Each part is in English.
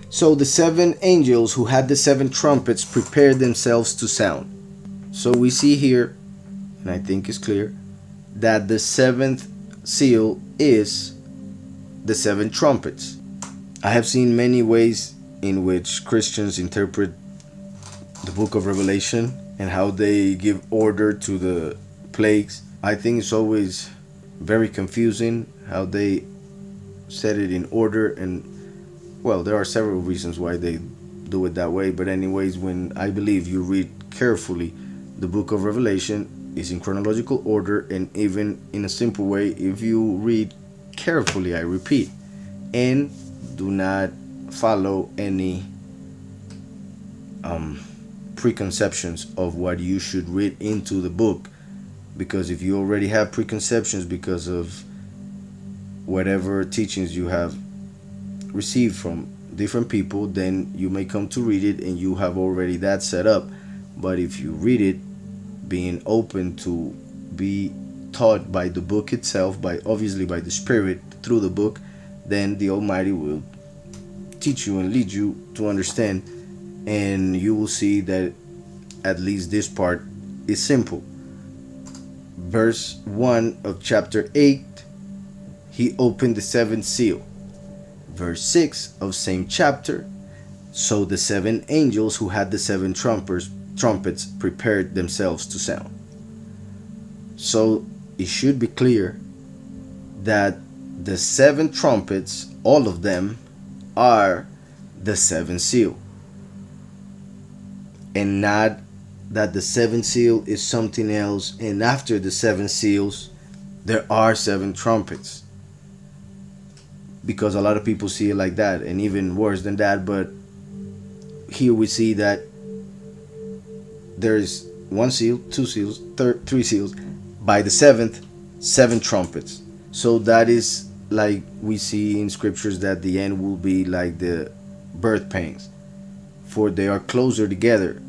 So the seven angels who had the seven trumpets prepared themselves to sound. So we see here, and I think it's clear, that the seventh seal is the seven trumpets. I have seen many ways in which Christians interpret the book of Revelation and how they give order to the plagues. I think it's always very confusing how they set it in order, and well, there are several reasons why they do it that way, but anyways, when I believe you read carefully the book of Revelation is in chronological order, and even in a simple way, if you read carefully, I repeat, and do not follow any preconceptions of what you should read into the book, because if you already have preconceptions because of whatever teachings you have received from different people, then you may come to read it and you have already that set up. But if you read it being open to be taught by the book itself, by obviously by the Spirit through the book, then the Almighty will teach you and lead you to understand, and you will see that at least this part is simple. Verse 1 of chapter 8, he opened the seventh seal. Verse 6 of same chapter, so the seven angels who had the seven trumpets prepared themselves to sound. So it should be clear that the seven trumpets, all of them, are the seventh seal, and not that the seventh seal is something else, and after the seven seals there are seven trumpets, because a lot of people see it like that, and even worse than that. But here we see that there's one seal, two seals, three seals, by the seventh, seven trumpets. So that is like we see in scriptures that the end will be like the birth pangs, for they are closer together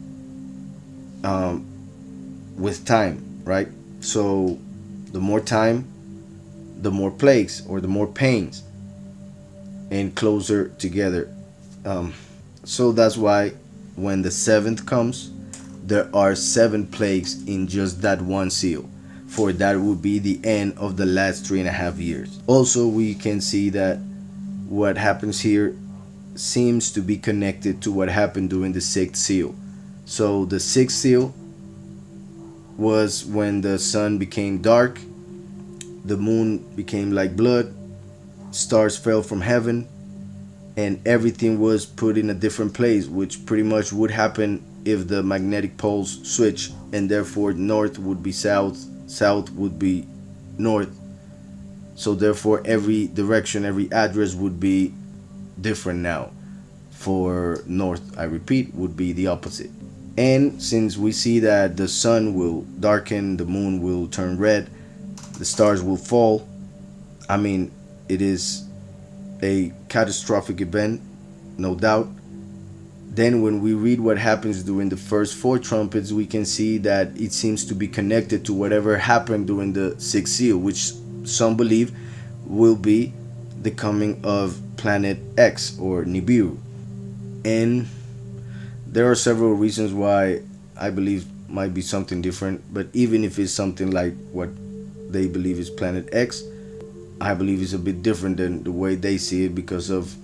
with time, right? So the more time, the more plagues, or the more pains, and closer together. So that's why when the seventh comes, there are seven plagues in just that one seal, for that would be the end of the last 3.5 years. Also, we can see that what happens here seems to be connected to what happened during the sixth seal. So the sixth seal was when the sun became dark, the moon became like blood, stars fell from heaven, and everything was put in a different place, which pretty much would happen if the magnetic poles switch, and therefore north would be south, south would be north. So therefore every direction, every address would be different now. For north, I repeat, would be the opposite. And since we see that the sun will darken, the moon will turn red, the stars will fall, I mean, it is a catastrophic event, no doubt. Then when we read what happens during the first four trumpets, we can see that it seems to be connected to whatever happened during the sixth seal, which some believe will be the coming of planet X or Nibiru. And there are several reasons why I believe might be something different, but even if it's something like what they believe is planet X, I believe it's a bit different than the way they see it, because of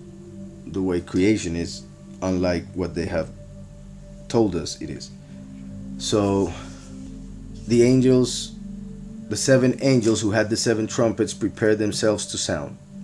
the way creation is, unlike what they have told us it is. So the angels, the seven angels who had the seven trumpets, prepared themselves to sound.